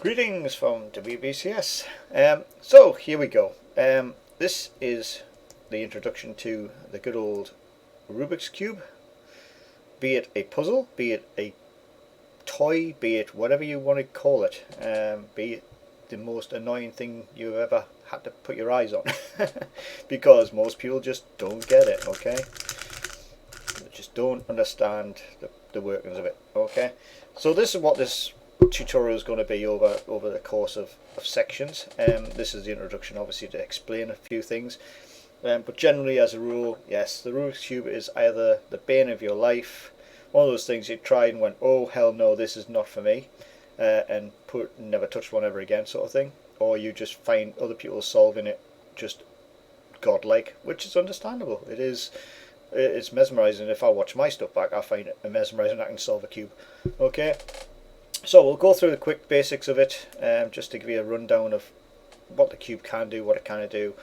Greetings from WBCS. So here we go. This is the introduction to the good old Rubik's Cube. Be it a puzzle, be it a toy, be it whatever you want to call it. Be it the most annoying thing you've ever had to put your eyes on. Because most people just don't get it, okay? They just don't understand the workings of it, okay? So this is what this tutorial is going to be over the course of sections. This is the introduction, obviously, to explain a few things, but generally, as a rule, yes, the Rubik's Cube is either the bane of your life, one of those things you tried and went, oh hell no, this is not for me, and never touched one ever again, sort of thing, or you just find other people solving it just godlike, which is understandable. It's mesmerizing. If I watch my stuff back, I find it mesmerizing. I can solve a cube. Okay. So we'll go through the quick basics of it, just to give you a rundown of what the cube can do, what it can do,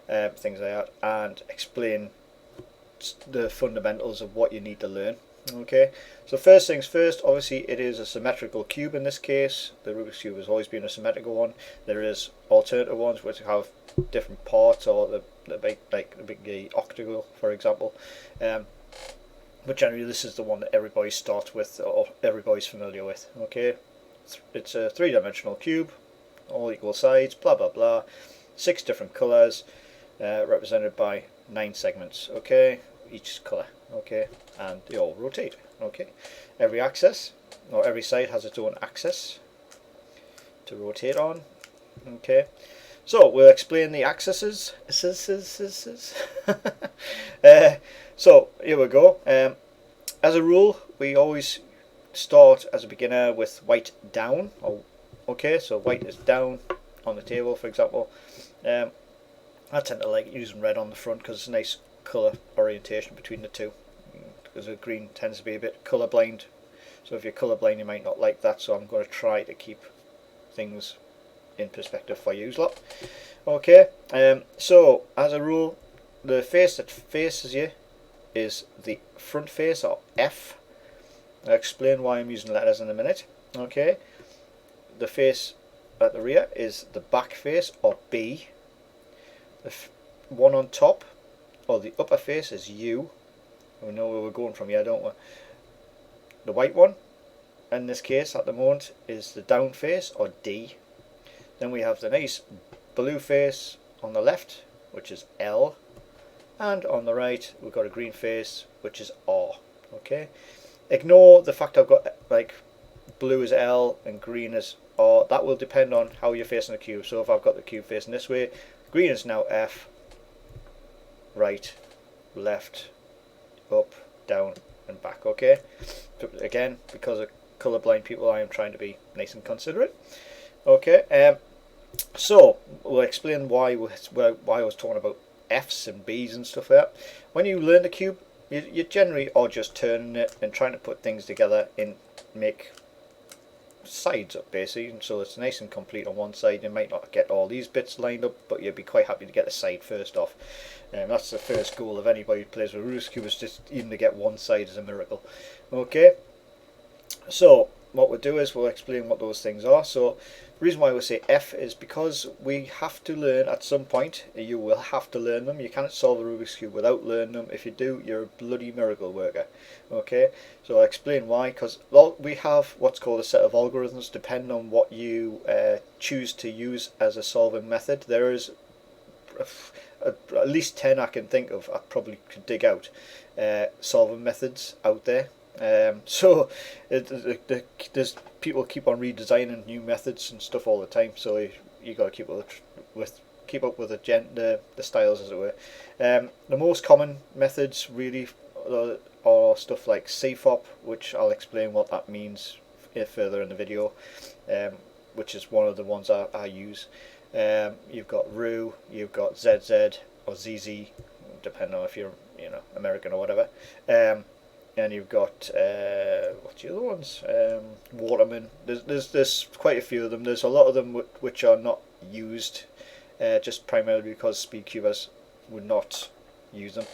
things like that, and explain the fundamentals of what you need to learn. Okay, so first things first, obviously it is a symmetrical cube in this case. The Rubik's Cube has always been a symmetrical one. There is alternative ones which have different parts, or the big octagonal, for example. But generally this is the one that everybody starts with, or everybody's familiar with. Okay, it's a three-dimensional cube, all equal sides, blah blah blah, 6 different colors, represented by 9 segments. Okay, each color. Okay, and they all rotate. Okay, every axis, or every side, has its own axis to rotate on. Okay, so we'll explain the axes. So here we go. As a rule, we always start as a beginner with white down. Okay, so white is down on the table, for example. I tend to like using red on the front because it's a nice colour orientation between the two. Because the green tends to be a bit colour blind. So if you're colour blind, you might not like that. So I'm going to try to keep things in perspective for you lot. Okay, so as a rule, the face that faces you is the front face, or F. I'll explain why I'm using letters in a minute. Okay, the face at the rear is the back face, or B. The one on top, or the upper face, is U. We know where we're going from here, don't we? The white one, in this case at the moment, is the down face, or D. Then we have the nice blue face on the left, which is L. And on the right we've got a green face, which is R. Okay, ignore the fact I've got like blue is L and green is R. That will depend on how you're facing the cube. So if I've got the cube facing this way, green is now F, right, left, up, down and back. Okay, but again, because of colourblind people, I am trying to be nice and considerate. Okay, so we'll explain why I was talking about F's and B's and stuff like that. When you learn the cube, you generally are just turning it and trying to put things together and make sides up, basically, and so it's nice and complete on one side. You might not get all these bits lined up, but you'd be quite happy to get the side first off. That's the first goal of anybody who plays with Rubik's Cube, is just even to get one side is a miracle. Okay, so what we'll do is we'll explain what those things are. So the reason why we say F is because we have to learn at some point. You will have to learn them. You cannot solve a Rubik's Cube without learning them. If you do, you're a bloody miracle worker. Okay, so I'll explain why. Because we have what's called a set of algorithms, depending on what you choose to use as a solving method. There is at least 10 I can think of. I probably could dig out solving methods out there. So there's people keep on redesigning new methods and stuff all the time, so you got to keep up with the styles, as it were. The most common methods really are stuff like CFOP, which I'll explain what that means further in the video, which is one of the ones I use. You've got RU, you've got ZZ or ZZ, depending on if you're American or whatever. And you've got what's the other ones? Waterman. There's quite a few of them. There's a lot of them which are not used, just primarily because speedcubers would not use them.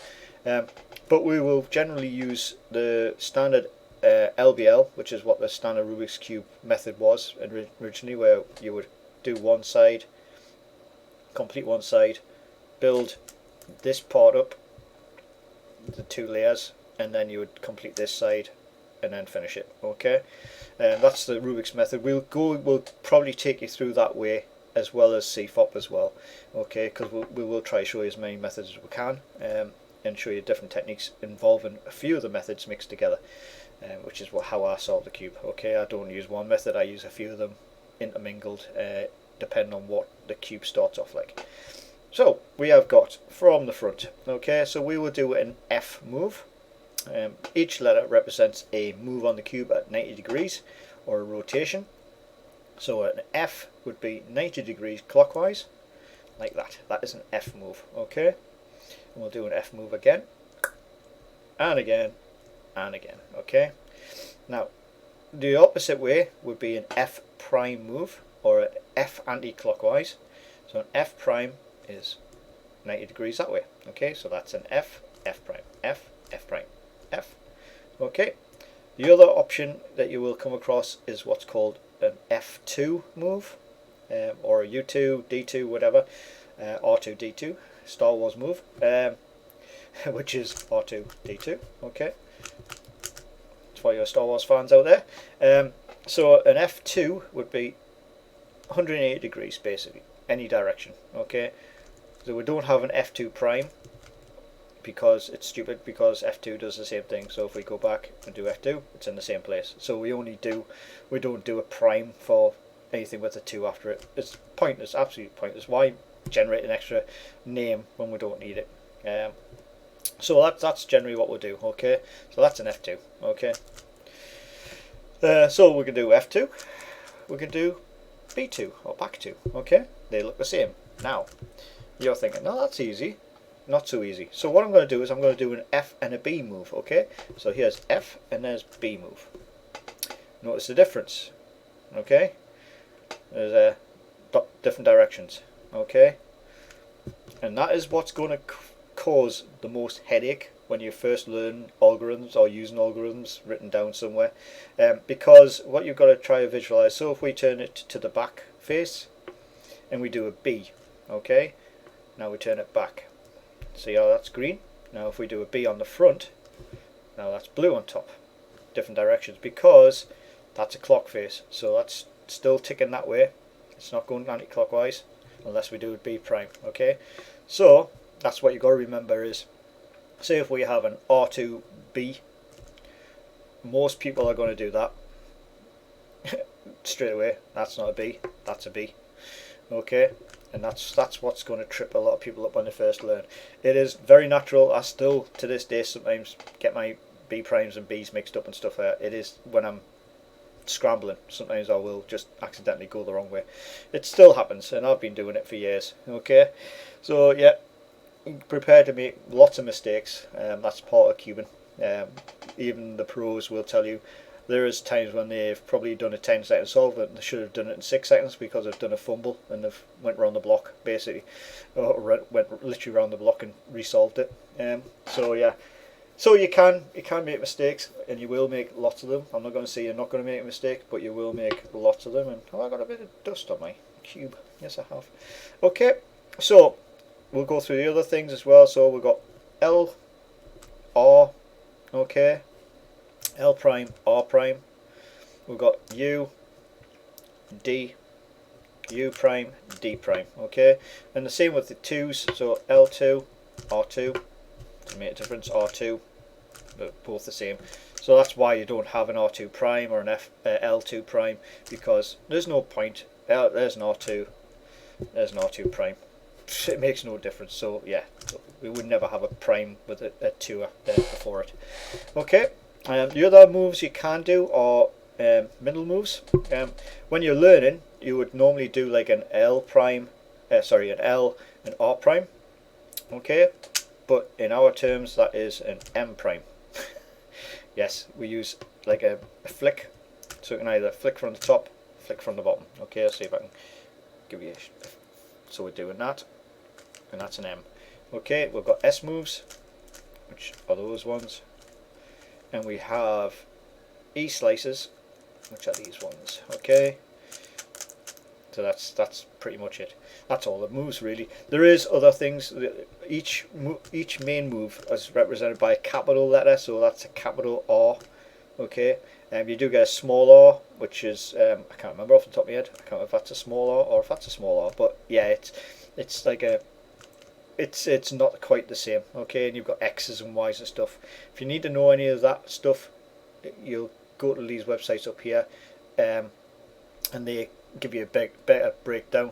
But we will generally use the standard LBL, which is what the standard Rubik's Cube method was originally, where you would do one side, complete one side, build this part up, the two layers, and then you would complete this side and then finish it. Okay, and that's the Rubik's method. We'll probably take you through that way as well as CFOP as well. Okay, because we will try to show you as many methods as we can, and show you different techniques involving a few of the methods mixed together, which is how I solve the cube. Okay, I don't use one method, I use a few of them intermingled, depending on what the cube starts off like. So we have got from the front. Okay, so we will do an F move. Each letter represents a move on the cube at 90 degrees or a rotation. So an F would be 90 degrees clockwise, like that. That is an F move. Okay, and we'll do an F move again, and again, and again. Okay, now the opposite way would be an F prime move, or an F anti-clockwise. So an F prime is 90 degrees that way. Okay, so that's an F, F prime, F, F prime, F. Okay, the other option that you will come across is what's called an F2 move, or a U2, D2, whatever, R2, D2, Star Wars move, which is R2, D2. Okay, for your Star Wars fans out there. So an F2 would be 180 degrees, basically, any direction. Okay, so we don't have an F2 prime because it's stupid, because F2 does the same thing. So if we go back and do F2, it's in the same place. So we don't do a prime for anything with a 2 after it. It's pointless, absolutely pointless. Why generate an extra name when we don't need it? So that's generally what we'll do. Okay, so that's an F2. Okay, so we can do F2, we can do B2 or back 2. Okay, they look the same. Now you're thinking, no, that's easy. Not so easy. So what I'm going to do is I'm going to do an F and a B move. Okay, so here's F and there's B move. Notice the difference. Okay, there's different directions. Okay, and that is what's going to cause the most headache when you first learn algorithms or using algorithms written down somewhere, because what you've got to try to visualize. So if we turn it to the back face and we do a B, okay, now we turn it back. See how that's green? Now if we do a B on the front, now that's blue on top. Different directions, because that's a clock face, so that's still ticking that way. It's not going anti-clockwise unless we do a B prime. Okay, so that's what you got to remember is, say if we have an R2B, most people are going to do that straight away. That's not a B, that's a B. Okay, and that's what's going to trip a lot of people up when they first learn. It is very natural. I still to this day sometimes get my B primes and B's mixed up and stuff like that. It is when I'm scrambling, sometimes I will just accidentally go the wrong way. It still happens, and I've been doing it for years. Okay, so yeah, prepare to make lots of mistakes. That's part of cubing. Even the pros will tell you there is times when they've probably done a 10-second solve and they should have done it in 6 seconds because they've done a fumble and they've went around the block basically, or went literally around the block and resolved it. So yeah, so you can make mistakes, and you will make lots of them. I'm not going to say you're not going to make a mistake, but you will make lots of them. And oh, I got a bit of dust on my cube. Yes, I have. Okay, so we'll go through the other things as well. So we've got L, R, okay, L prime, R prime. We've got U, D, U prime, D prime. Okay, and the same with the 2s. So L2, R2. To make a difference, R2, but both the same. So that's why you don't have an R2 prime or an L2 prime, because there's no point. There's an R2, there's an R2 prime. It makes no difference. So yeah, we would never have a prime with a 2 before it. Okay, the other moves you can do are middle moves. When you're learning, you would normally do like an L prime, an L and R prime. Okay, but in our terms that is an M prime. Yes, we use like a flick, so you can either flick from the top, flick from the bottom. Okay, let's see if I can give you a so we're doing that, and that's an M. Okay, we've got S moves, which are those ones, and we have E-slices, which are these ones. Okay, so that's pretty much it. That's all that moves really. There is other things. Each main move is represented by a capital letter, so that's a capital R. Okay, you do get a small R, which is I can't remember off the top of my head. I can't remember if that's a small R or if that's a small R, but yeah, it's like a it's not quite the same. Okay, and you've got X's and Y's and stuff. If you need to know any of that stuff, you'll go to these websites up here, and they give you a better breakdown.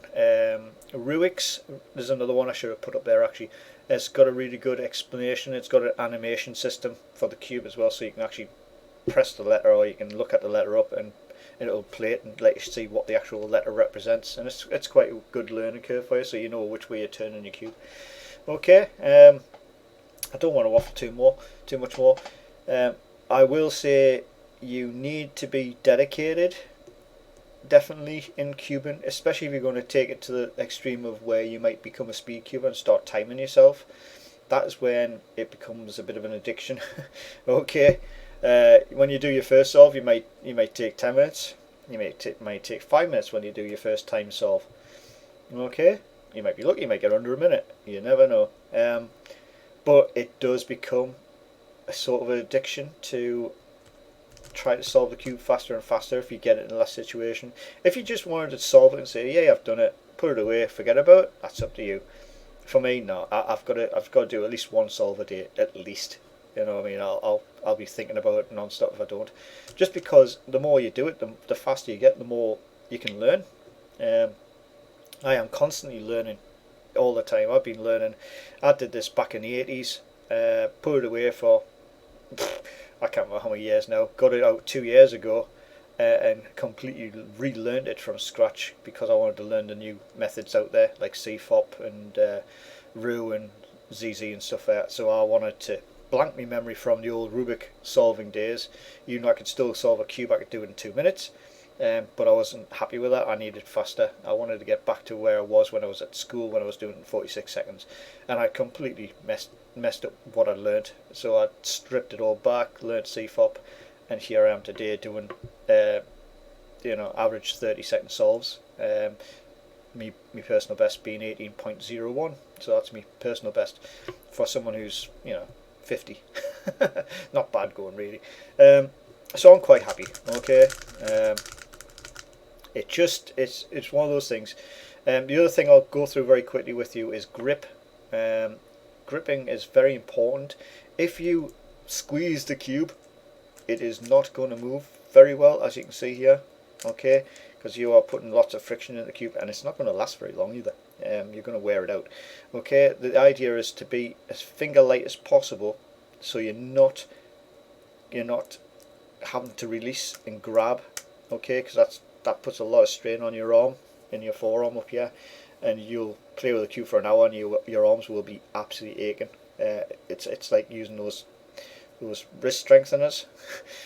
Rubiks, there's another one I should have put up there actually. It's got a really good explanation. It's got an animation system for the cube as well, so you can actually press the letter, or you can look at the letter up and it'll play it and let you see what the actual letter represents, and it's quite a good learning curve for you, so you know which way you're turning your cube. Okay, I don't want to waffle too much more. I will say you need to be dedicated, definitely, in cubing, especially if you're going to take it to the extreme of where you might become a speed cuber and start timing yourself. That is when it becomes a bit of an addiction. Okay. When you do your first solve, you might take 10 minutes. You might take 5 minutes when you do your first time solve. Okay, you might be lucky, you might get under a minute. You never know. But it does become a sort of an addiction to try to solve the cube faster and faster if you get it in the last situation. If you just wanted to solve it and say, yeah, I've done it, put it away, forget about it, that's up to you. For me, no, I've got to do at least one solve a day, at least. You know what I mean? I'll be thinking about it non-stop if I don't. Just because the more you do it, the faster you get, the more you can learn. I am constantly learning all the time. I've been learning. I did this back in the 80s. Put it away for I can't remember how many years now. Got it out 2 years ago, and completely relearned it from scratch because I wanted to learn the new methods out there like CFOP and RU and ZZ and stuff like that. So I wanted to blank my memory from the old Rubik solving days. Even though I could still solve a cube, I could do it in 2 minutes. But I wasn't happy with that. I needed faster. I wanted to get back to where I was when I was at school, when I was doing it in 46 seconds. And I completely messed up what I learned. So I stripped it all back, learned CFOP, and here I am today doing average 30-second solves. Me personal best being 18.01. So that's me personal best for someone who's 50. Not bad going really. So I'm quite happy. Okay. It's one of those things. The other thing I'll go through very quickly with you is grip. Gripping is very important. If you squeeze the cube, it is not going to move very well, as you can see here. Okay, because you are putting lots of friction in the cube, and it's not going to last very long either. You're going to wear it out. Okay, the idea is to be as finger light as possible, so you're not having to release and grab. Okay, because that puts a lot of strain on your arm, in your forearm up here, and you'll play with the cube for an hour and your arms will be absolutely aching. It's like using those wrist strengtheners.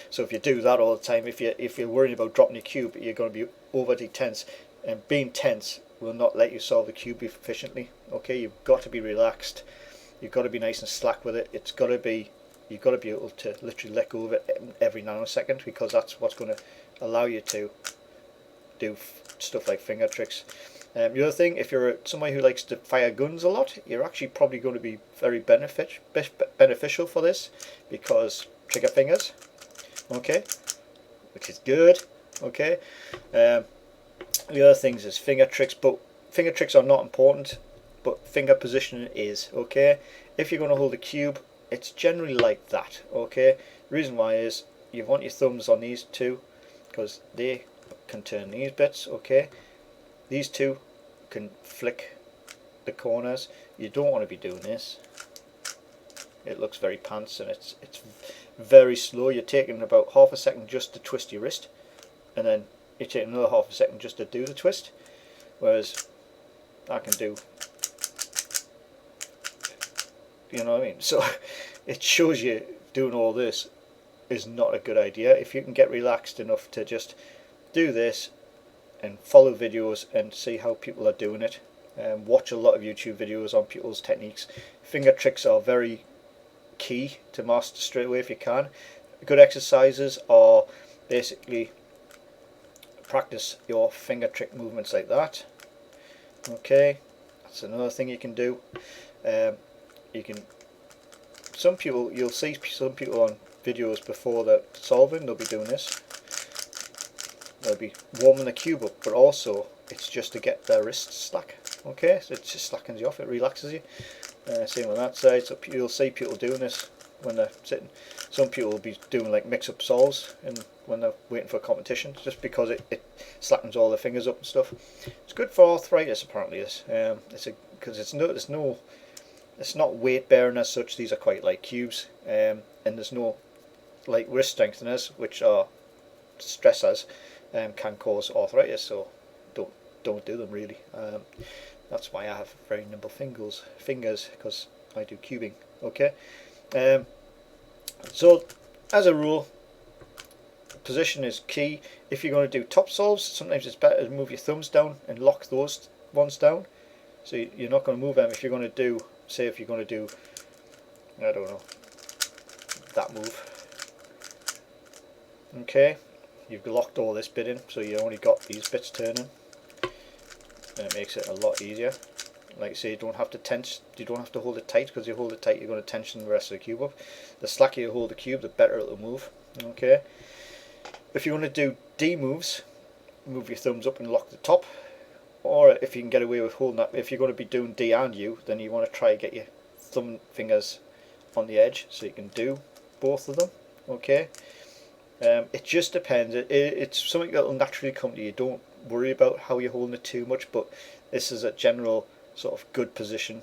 So if you do that all the time, if you're worried about dropping your cube, you're going to be overly tense, and being tense will not let you solve the cube efficiently. Okay, you've got to be relaxed. You've got to be nice and slack with it. You've got to be able to literally let go of it every nanosecond, because that's what's going to allow you to do stuff like finger tricks. The other thing, if you're somebody who likes to fire guns a lot, you're actually probably going to be very beneficial for this, because trigger fingers, okay, which is good. Okay, the other things is finger tricks, but finger tricks are not important, but finger positioning is. Okay, if you're going to hold a cube, it's generally like that. Okay, the reason why is you want your thumbs on these two, because they can turn these bits. Okay, these two can flick the corners. You don't want to be doing this. It looks very pants, and it's very slow. You're taking about half a second just to twist your wrist, and then you're taking another half a second just to do the twist, whereas I can do, you know what I mean? So it shows you doing all this is not a good idea. If you can get relaxed enough to just do this and follow videos and see how people are doing it, and watch a lot of YouTube videos on people's techniques. Finger tricks are very key to master straight away if you can. Good exercises are basically practice your finger trick movements like that. Okay, that's another thing you can do. You can, some people, you'll see some people on videos before they're solving, they'll be doing this. They'll be warming the cube up, but also it's just to get their wrists slack. Okay, so it just slackens you off, it relaxes you. Same on that side, so you'll see people doing this when they're sitting. Some people will be doing like mix-up solves and when they're waiting for a competition, just because it slackens all their fingers up and stuff. It's good for arthritis, apparently. Because it's not weight bearing as such. These are quite light cubes, and there's no like wrist strengtheners, which are stressors, can cause arthritis. So don't do them really. That's why I have very nimble fingers, because I do cubing. Okay. So as a rule, position is key. If you're going to do top solves, sometimes it's better to move your thumbs down and lock those ones down. So you're not going to move them. If you're going to do, say if you're going to do, I don't know, that move. Okay, you've locked all this bit in, so you only got these bits turning. And it makes it a lot easier. Like I say, you don't have to tense, you don't have to hold it tight, because you hold it tight you're going to tension the rest of the cube up. The slacker you hold the cube, the better it'll move. Okay. If you want to do D moves, move your thumbs up and lock the top. Or if you can get away with holding that, if you're going to be doing D and U, then you want to try to get your thumb fingers on the edge so you can do both of them. Okay. It just depends. It's something that will naturally come to you. Don't worry about how you're holding it too much, but this is a general sort of good position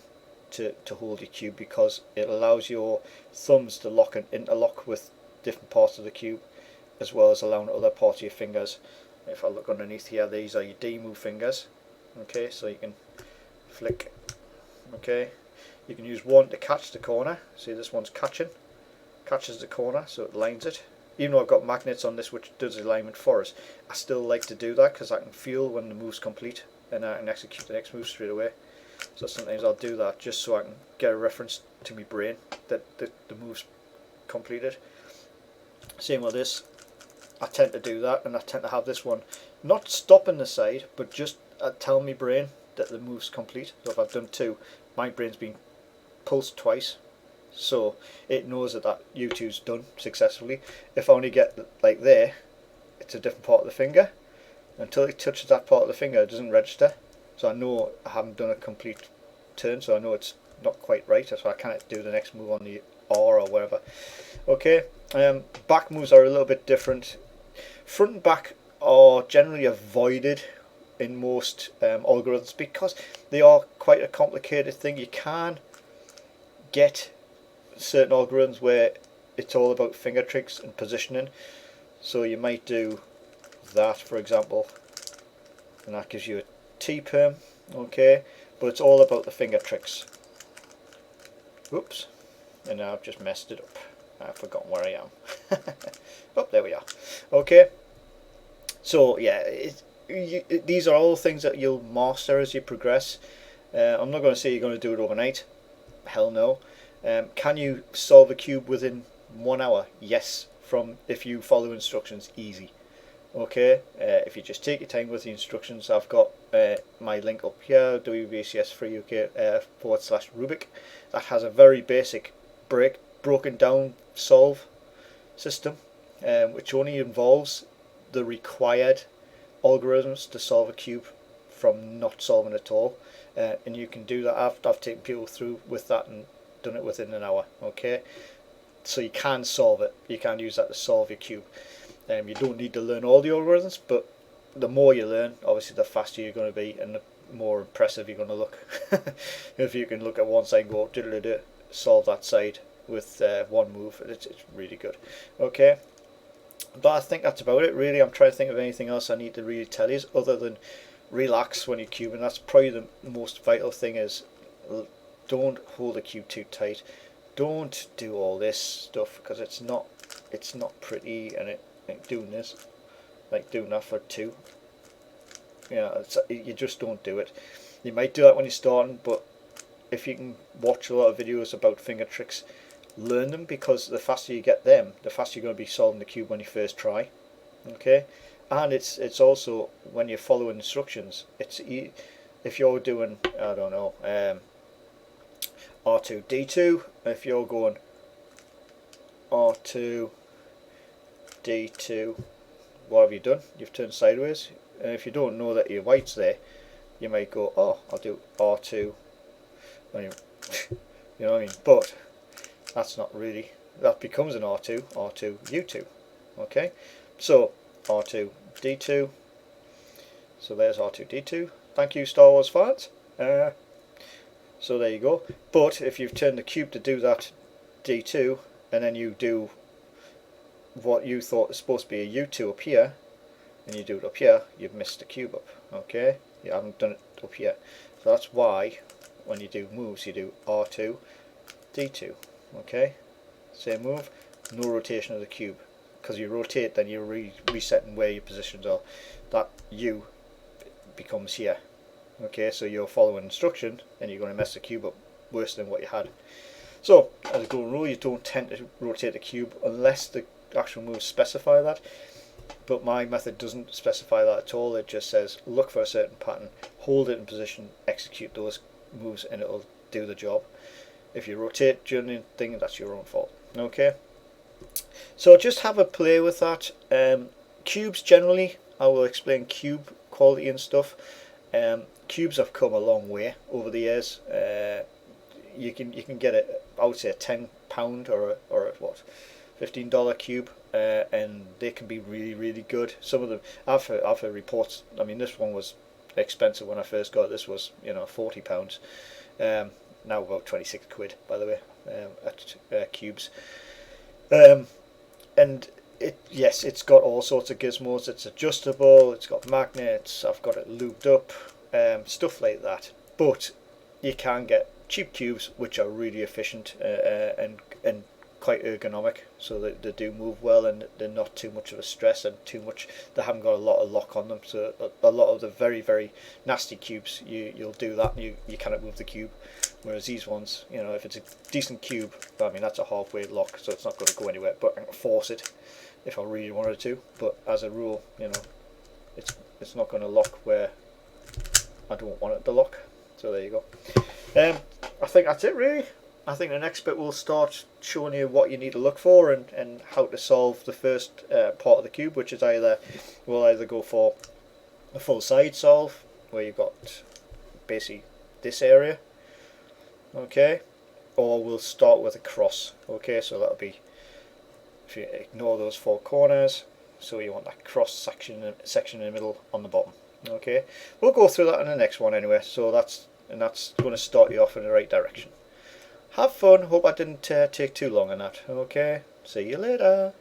to hold your cube, because it allows your thumbs to lock and interlock with different parts of the cube, as well as allowing other parts of your fingers. If I look underneath here, these are your D move fingers. Okay, so you can flick. Okay, you can use one to catch the corner. See, this one's catches the corner, so it lines it. Even though I've got magnets on this which does the alignment for us, I still like to do that because I can feel when the move's complete and I can execute the next move straight away. So sometimes I'll do that just so I can get a reference to my brain that the move's completed. Same with this. I tend to do that, and I tend to have this one not stopping the side, but just tell my brain that the move's complete. So if I've done two, my brain's been pulsed twice, so it knows that that U2's done successfully. If I only get like there, it's a different part of the finger. Until it touches that part of the finger, it doesn't register. So I know I haven't done a complete turn, so I know it's not quite right, so I can't do the next move on the R or whatever. Okay, back moves are a little bit different. Front and back are generally avoided in most algorithms because they are quite a complicated thing. You can get certain algorithms where it's all about finger tricks and positioning. So you might do that, for example, and that gives you a T-perm, okay, but it's all about the finger tricks. Oops, and now I've just messed it up. I've forgotten where I am. Oh, there we are. Okay, so yeah, these are all things that you'll master as you progress. I'm not going to say you're going to do it overnight. Hell no. Can you solve a cube within 1 hour? Yes, if you follow instructions, easy. Okay, if you just take your time with the instructions, I've got my link up here, WVCS Free UK /Rubik. That has a very basic broken down solve system, which only involves the required algorithms to solve a cube from not solving at all, and you can do that. I've taken people through with that and done it within an hour. Okay, so you can solve it. You can use that to solve your cube. You don't need to learn all the algorithms, but the more you learn, obviously the faster you're going to be and the more impressive you're going to look. If you can look at one side and go solve that side with one move, it's really good. Okay, but I think that's about it really. I'm trying to think of anything else I need to really tell you other than relax when you're cubing. That's probably the most vital thing, is don't hold the cube too tight. Don't do all this stuff because it's not pretty, and like doing this, like doing that for two, you just don't do it. You might do that when you're starting, but if you can watch a lot of videos about finger tricks, learn them, because the faster you get them, the faster you're going to be solving the cube when you first try. Okay, and it's also when you're following instructions. If you're doing, I don't know, R2 D2. If you're going R2 D2, what have you done? You've turned sideways. And if you don't know that your white's there, you might go, oh, I'll do R2. When you, you know what I mean? But that's not really. That becomes an R2, R2 U2. Okay, so R2 D2. So there's R2 D2. Thank you, Star Wars fans. So there you go. But if you've turned the cube to do that D2, and then you do what you thought was supposed to be a U2 up here, and you do it up here, you've missed the cube up. Okay, you haven't done it up here. So that's why when you do moves, you do R2 D2. Okay, same move, no rotation of the cube, because you rotate, then you're resetting where your positions are. That U becomes here. Okay, so you're following instruction, and you're going to mess the cube up worse than what you had. So as a golden rule, you don't tend to rotate the cube unless the actual moves specify that. But my method doesn't specify that at all. It just says look for a certain pattern, hold it in position, execute those moves, and it'll do the job. If you rotate during the thing, that's your own fault. Okay, so just have a play with that. Cubes generally, I will explain cube quality and stuff. Cubes have come a long way over the years. You can get it, I would say, a £10 or a what, $15 cube, and they can be really good. Some of them, I've heard reports. I mean, this one was expensive when I first got it. This was, you know, £40. Now about 26 quid, by the way, at cubes. And yes, it's got all sorts of gizmos. It's adjustable. It's got magnets. I've got it lubed up, stuff like that. But you can get cheap cubes which are really efficient and quite ergonomic, so that they do move well and they're not too much of a stress and too much. They haven't got a lot of lock on them. So a lot of the very nasty cubes, you'll do that and you cannot move the cube. Whereas these ones, you know, if it's a decent cube, I mean that's a halfway lock, so it's not going to go anywhere. But I can force it if I really wanted to. But as a rule, you know, it's not going to lock where I don't want it to lock. So there you go. I think that's it really. I think the next bit will start showing you what you need to look for and how to solve the first part of the cube, which is we'll either go for a full side solve where you've got basically this area, okay, or we'll start with a cross. Okay, so that'll be, if you ignore those four corners, so you want that cross section in the middle on the bottom. Okay, we'll go through that in the next one anyway. So that's going to start you off in the right direction. Have fun. Hope I didn't take too long on that. Okay, see you later.